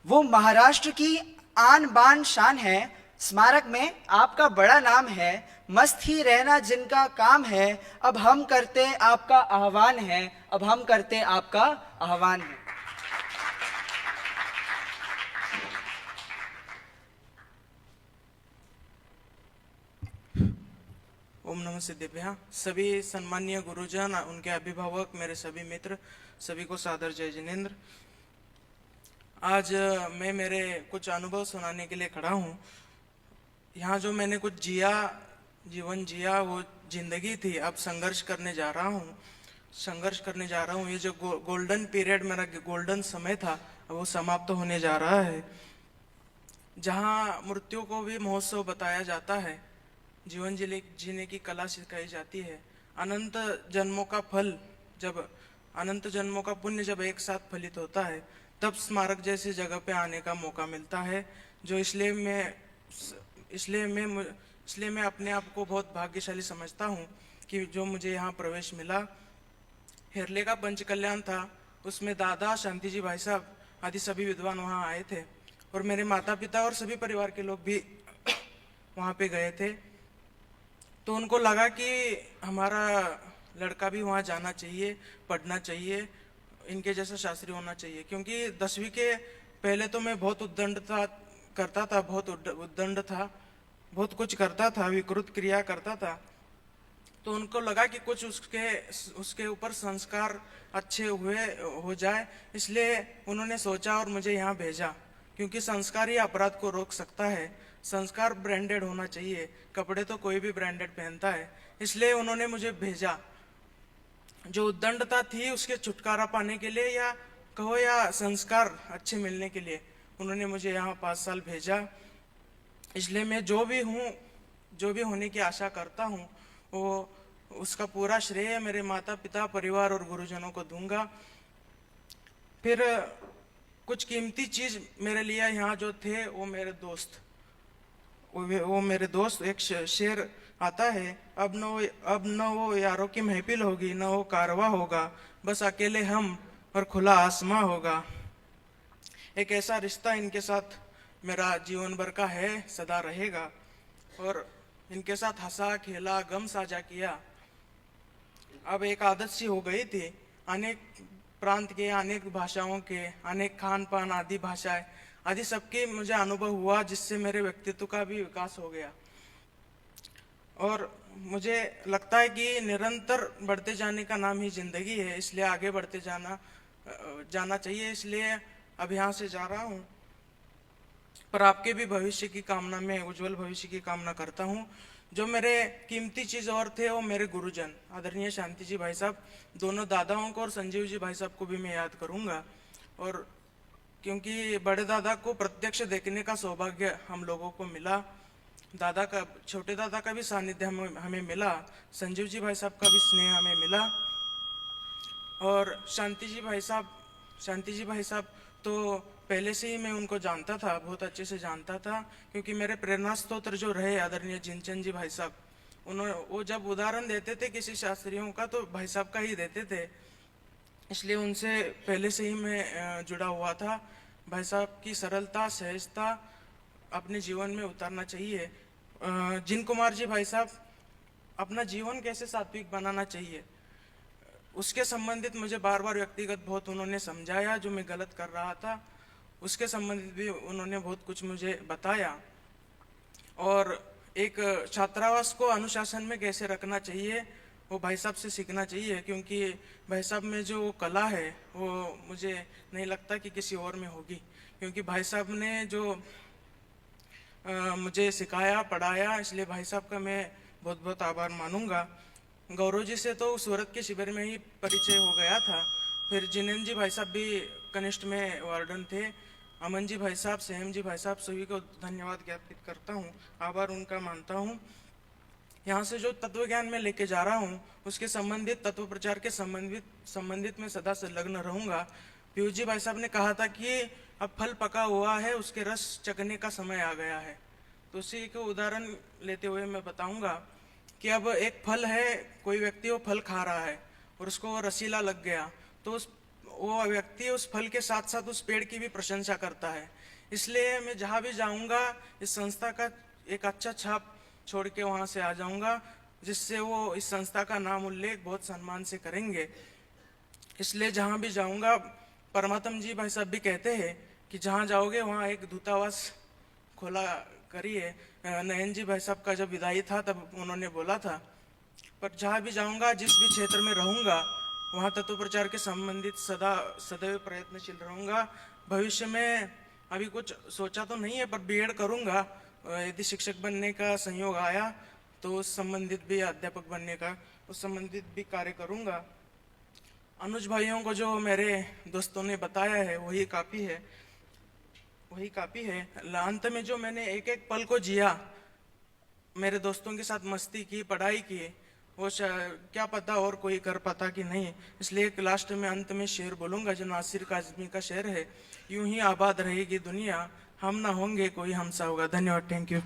वो महाराष्ट्र की आन बान शान है। स्मारक में आपका बड़ा नाम है। मस्त ही रहना जिनका काम है। अब हम करते आपका आह्वान है। अब हम करते आपका आह्वान है। ओम नमः सिद्धेभ्यः। सभी सम्मानीय गुरुजन, उनके अभिभावक, मेरे सभी मित्र, सभी को सादर जय जिनेन्द्र। आज मैं मेरे कुछ अनुभव सुनाने के लिए खड़ा हूँ। यहाँ जो मैंने कुछ जीवन जिया, वो जिंदगी थी। अब संघर्ष करने जा रहा हूँ। ये जो गोल्डन पीरियड, मेरा गोल्डन समय था, अब वो समाप्त होने जा रहा है। जहाँ मृत्यु को भी महोत्सव बताया जाता है, जीवन जीने की कला सिखाई जाती है। अनंत जन्मों का फल जब अनंत जन्मों का पुण्य जब एक साथ फलित होता है, तब स्मारक जैसी जगह पे आने का मौका मिलता है। जो इसलिए मैं अपने आप को बहुत भाग्यशाली समझता हूँ कि जो मुझे यहाँ प्रवेश मिला। हेरले का पंच कल्याण था, उसमें दादा, शांति जी भाई साहब आदि सभी विद्वान वहाँ आए थे, और मेरे माता पिता और सभी परिवार के लोग भी वहाँ पे गए थे। तो उनको लगा कि हमारा लड़का भी वहाँ जाना चाहिए, पढ़ना चाहिए, इनके जैसा शास्त्री होना चाहिए। क्योंकि 10वीं के पहले तो मैं बहुत उद्दंड था, बहुत कुछ करता था, विकृत क्रिया करता था। तो उनको लगा कि कुछ उसके ऊपर संस्कार अच्छे हो जाए, इसलिए उन्होंने सोचा और मुझे यहाँ भेजा। क्योंकि संस्कार ही अपराध को रोक सकता है। संस्कार ब्रांडेड होना चाहिए, कपड़े तो कोई भी ब्रांडेड पहनता है, इसलिए उन्होंने मुझे भेजा। जो उद्दंडता थी उसके छुटकारा पाने के लिए, या कहो या संस्कार अच्छे मिलने के लिए, उन्होंने मुझे यहाँ 5 साल भेजा। इसलिए मैं जो भी होने की आशा करता हूँ, वो उसका पूरा श्रेय मेरे माता पिता, परिवार और गुरुजनों को दूंगा। फिर कुछ कीमती चीज मेरे लिए यहाँ जो थे, वो मेरे दोस्त एक शेर आता है, अब न वो यारों की महफिल होगी, न वो कारवा होगा, बस अकेले हम और खुला आसमां होगा। एक ऐसा रिश्ता इनके साथ मेरा जीवन भर का है, सदा रहेगा। और इनके साथ हंसा खेला, गम साझा किया। अब एक आदत सी हो गई थी। अनेक प्रांत के, अनेक भाषाओं के, अनेक खान पान आदि भाषाएं आदि सबके मुझे अनुभव हुआ, जिससे मेरे व्यक्तित्व का भी विकास हो गया। और मुझे लगता है कि निरंतर बढ़ते जाने का नाम ही जिंदगी है, इसलिए आगे बढ़ते जाना चाहिए। इसलिए अब यहाँ से जा रहा हूँ, पर आपके भी भविष्य की कामना में, उज्जवल भविष्य की कामना करता हूँ। जो मेरे कीमती चीज और थे, वो मेरे गुरुजन आदरणीय शांति जी भाई साहब, दोनों दादाओं को, और संजीव जी भाई साहब को भी मैं याद करूंगा। और क्योंकि बड़े दादा को प्रत्यक्ष देखने का सौभाग्य हम लोगों को मिला, छोटे दादा का भी सानिध्य हमें मिला, संजीव जी भाई साहब का भी स्नेह हमें मिला। और शांति जी भाई साहब तो पहले से ही मैं उनको जानता था, बहुत अच्छे से जानता था। क्योंकि मेरे प्रेरणा स्त्रोत्र जो रहे आदरणीय जिनचंद जी भाई साहब, वो जब उदाहरण देते थे किसी शास्त्रियों का, तो भाई साहब का ही देते थे। इसलिए उनसे पहले से ही मैं जुड़ा हुआ था। भाई साहब की सरलता, सहजता अपने जीवन में उतारना चाहिए। जिन कुमार जी भाई साहब, अपना जीवन कैसे सात्विक बनाना चाहिए, उसके संबंधित मुझे बार बार व्यक्तिगत बहुत उन्होंने समझाया। जो मैं गलत कर रहा था, उसके संबंधित भी उन्होंने बहुत कुछ मुझे बताया। और एक छात्रावास को अनुशासन में कैसे रखना चाहिए, वो भाई साहब से सीखना चाहिए। क्योंकि भाई साहब में जो कला है, वो मुझे नहीं लगता कि किसी और में होगी। क्योंकि भाई साहब ने जो मुझे सिखाया, पढ़ाया, इसलिए भाई साहब का मैं बहुत बहुत आभार मानूंगा। गौरव जी से तो सूरत के शिविर में ही परिचय हो गया था। फिर जिनेन्द्र जी भाई साहब भी कनिष्ठ में वार्डन थे। अमन जी भाई साहब, सेहम जी भाई साहब, सभी को धन्यवाद ज्ञापित करता हूँ, आभार उनका मानता हूँ। यहाँ से जो तत्व ज्ञान में लेके जा रहा हूँ, उसके संबंधित तत्व प्रचार के संबंधित में सदा संलग्न रहूंगा। पीयूष जी भाई साहब ने कहा था कि अब फल पका हुआ है, उसके रस चखने का समय आ गया है। तो उसी को उदाहरण लेते हुए मैं बताऊंगा कि अब एक फल है, कोई व्यक्ति वो फल खा रहा है और उसको वो रसीला लग गया, तो वो व्यक्ति उस फल के साथ साथ उस पेड़ की भी प्रशंसा करता है। इसलिए मैं जहाँ भी जाऊँगा इस संस्था का एक अच्छा छाप छोड़ के वहाँ से आ जाऊँगा, जिससे वो इस संस्था का नाम उल्लेख बहुत सम्मान से करेंगे। इसलिए जहाँ भी जाऊँगा, परमात्म जी भाई साहब भी कहते हैं कि जहाँ जाओगे वहाँ एक दूतावास खोला करिए। नयन जी भाई साहब का जब विदाई था तब उन्होंने बोला था। पर जहाँ भी जाऊँगा, जिस भी क्षेत्र में रहूँगा, वहाँ तत्व प्रचार के संबंधित सदैव प्रयत्नशील रहूँगा। भविष्य में अभी कुछ सोचा तो नहीं है, पर बीएड करूँगा। यदि शिक्षक बनने का संयोग आया तो उस संबंधित भी, अध्यापक बनने का उस संबंधित भी कार्य करूँगा। अनुज भाइयों को जो मेरे दोस्तों ने बताया है वही काफ़ी है, वही काफ़ी है। अंत में जो मैंने एक एक पल को जिया, मेरे दोस्तों के साथ मस्ती की, पढ़ाई की, वो क्या पता और कोई कर पाता कि नहीं। इसलिए एक लास्ट में अंत में शेर बोलूँगा जो नासिर काज़मी का शेर है, यूं ही आबाद रहेगी दुनिया, हम ना होंगे कोई हमसा होगा। धन्यवाद, थैंक यू।